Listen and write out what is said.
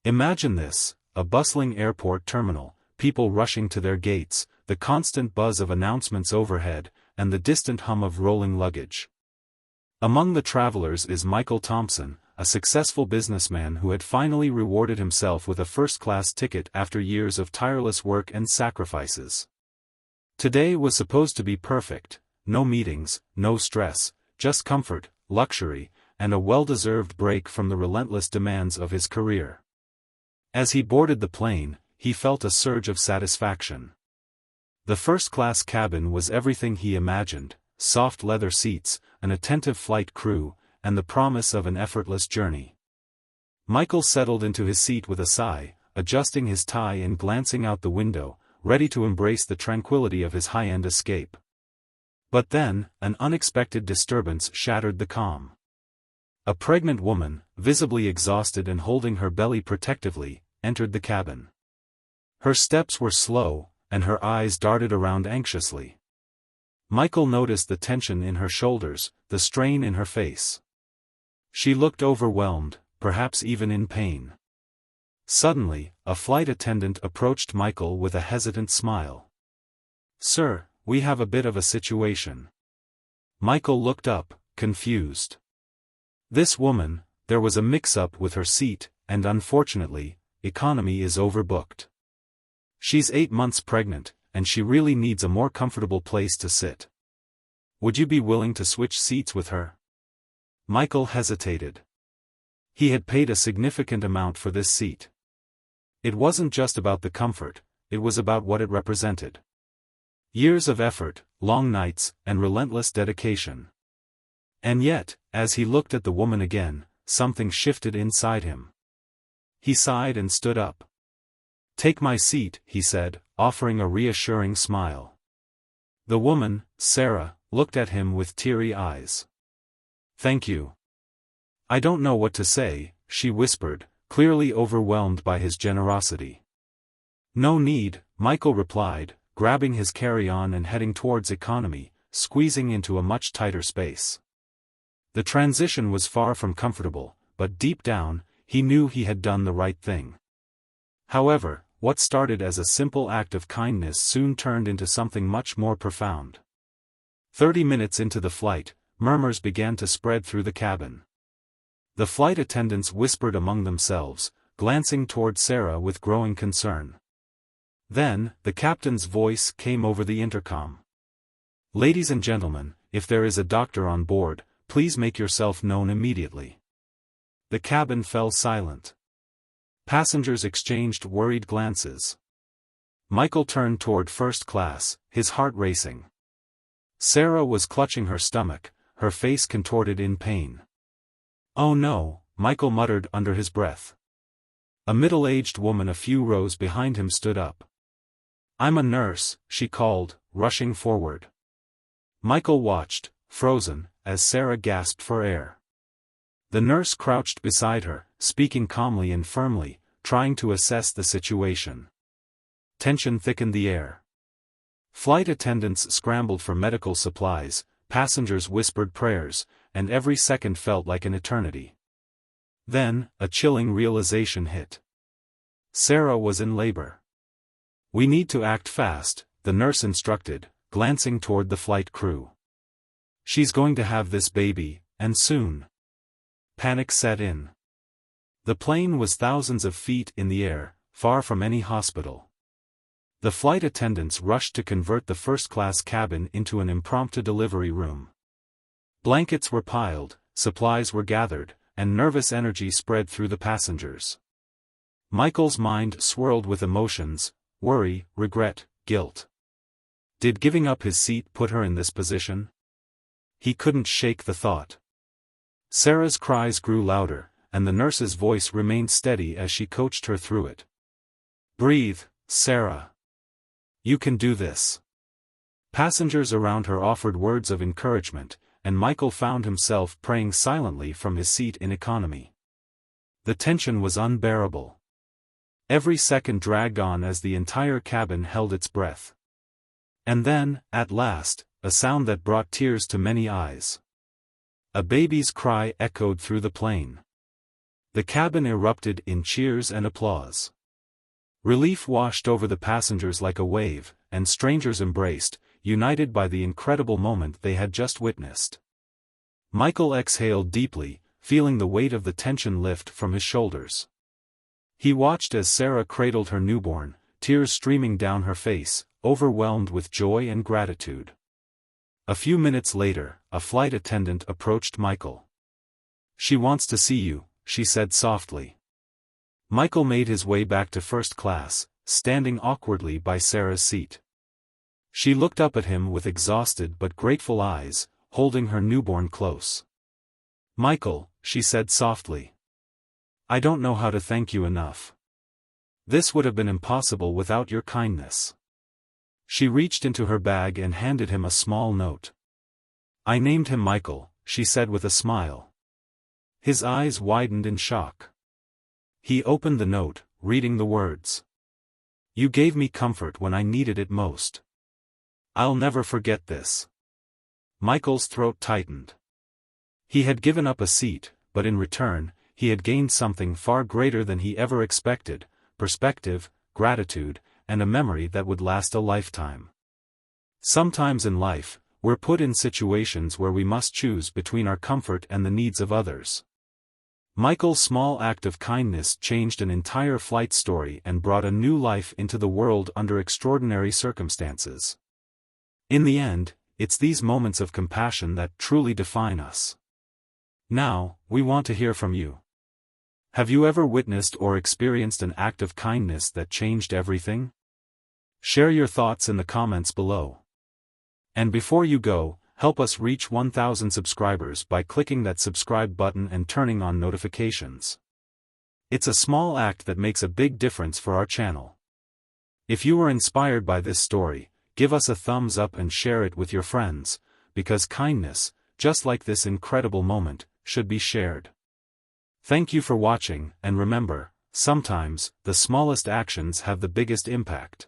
Imagine this, a bustling airport terminal, people rushing to their gates, the constant buzz of announcements overhead, and the distant hum of rolling luggage. Among the travelers is Michael Thompson, a successful businessman who had finally rewarded himself with a first-class ticket after years of tireless work and sacrifices. Today was supposed to be perfect, no meetings, no stress, just comfort, luxury, and a well-deserved break from the relentless demands of his career. As he boarded the plane, he felt a surge of satisfaction. The first-class cabin was everything he imagined: soft leather seats, an attentive flight crew, and the promise of an effortless journey. Michael settled into his seat with a sigh, adjusting his tie and glancing out the window, ready to embrace the tranquility of his high-end escape. But then, an unexpected disturbance shattered the calm. A pregnant woman, visibly exhausted and holding her belly protectively, entered the cabin. Her steps were slow, and her eyes darted around anxiously. Michael noticed the tension in her shoulders, the strain in her face. She looked overwhelmed, perhaps even in pain. Suddenly, a flight attendant approached Michael with a hesitant smile. "Sir, we have a bit of a situation." Michael looked up, confused. This woman, there was a mix-up with her seat, and unfortunately, economy is overbooked. She's 8 months pregnant, and she really needs a more comfortable place to sit. Would you be willing to switch seats with her? Michael hesitated. He had paid a significant amount for this seat. It wasn't just about the comfort, it was about what it represented. Years of effort, long nights, and relentless dedication. And yet, as he looked at the woman again, something shifted inside him. He sighed and stood up. "Take my seat," he said, offering a reassuring smile. The woman, Sarah, looked at him with teary eyes. "Thank you. I don't know what to say," she whispered, clearly overwhelmed by his generosity. "No need," Michael replied, grabbing his carry-on and heading towards economy, squeezing into a much tighter space. The transition was far from comfortable, but deep down, he knew he had done the right thing. However, what started as a simple act of kindness soon turned into something much more profound. 30 minutes into the flight, murmurs began to spread through the cabin. The flight attendants whispered among themselves, glancing toward Sarah with growing concern. Then, the captain's voice came over the intercom. "Ladies and gentlemen, if there is a doctor on board, please make yourself known immediately." The cabin fell silent. Passengers exchanged worried glances. Michael turned toward first class, his heart racing. Sarah was clutching her stomach, her face contorted in pain. "Oh no," Michael muttered under his breath. A middle-aged woman a few rows behind him stood up. "I'm a nurse," she called, rushing forward. Michael watched, frozen, as Sarah gasped for air. The nurse crouched beside her, speaking calmly and firmly, trying to assess the situation. Tension thickened the air. Flight attendants scrambled for medical supplies, passengers whispered prayers, and every second felt like an eternity. Then, a chilling realization hit. Sarah was in labor. "We need to act fast," the nurse instructed, glancing toward the flight crew. "She's going to have this baby, and soon." Panic set in. The plane was thousands of feet in the air, far from any hospital. The flight attendants rushed to convert the first-class cabin into an impromptu delivery room. Blankets were piled, supplies were gathered, and nervous energy spread through the passengers. Michael's mind swirled with emotions: worry, regret, guilt. Did giving up his seat put her in this position? He couldn't shake the thought. Sarah's cries grew louder, and the nurse's voice remained steady as she coached her through it. "Breathe, Sarah. You can do this." Passengers around her offered words of encouragement, and Michael found himself praying silently from his seat in economy. The tension was unbearable. Every second dragged on as the entire cabin held its breath. And then, at last, a sound that brought tears to many eyes. A baby's cry echoed through the plane. The cabin erupted in cheers and applause. Relief washed over the passengers like a wave, and strangers embraced, united by the incredible moment they had just witnessed. Michael exhaled deeply, feeling the weight of the tension lift from his shoulders. He watched as Sarah cradled her newborn, tears streaming down her face, overwhelmed with joy and gratitude. A few minutes later, a flight attendant approached Michael. "She wants to see you," she said softly. Michael made his way back to first class, standing awkwardly by Sarah's seat. She looked up at him with exhausted but grateful eyes, holding her newborn close. "Michael," she said softly. "I don't know how to thank you enough. This would have been impossible without your kindness." She reached into her bag and handed him a small note. "I named him Michael," she said with a smile. His eyes widened in shock. He opened the note, reading the words. "You gave me comfort when I needed it most. I'll never forget this." Michael's throat tightened. He had given up a seat, but in return, he had gained something far greater than he ever expected: perspective, gratitude, and a memory that would last a lifetime. Sometimes in life, we're put in situations where we must choose between our comfort and the needs of others. Michael's small act of kindness changed an entire flight story and brought a new life into the world under extraordinary circumstances. In the end, it's these moments of compassion that truly define us. Now, we want to hear from you. Have you ever witnessed or experienced an act of kindness that changed everything? Share your thoughts in the comments below. And before you go, help us reach 1,000 subscribers by clicking that subscribe button and turning on notifications. It's a small act that makes a big difference for our channel. If you were inspired by this story, give us a thumbs up and share it with your friends, because kindness, just like this incredible moment, should be shared. Thank you for watching, and remember, sometimes, the smallest actions have the biggest impact.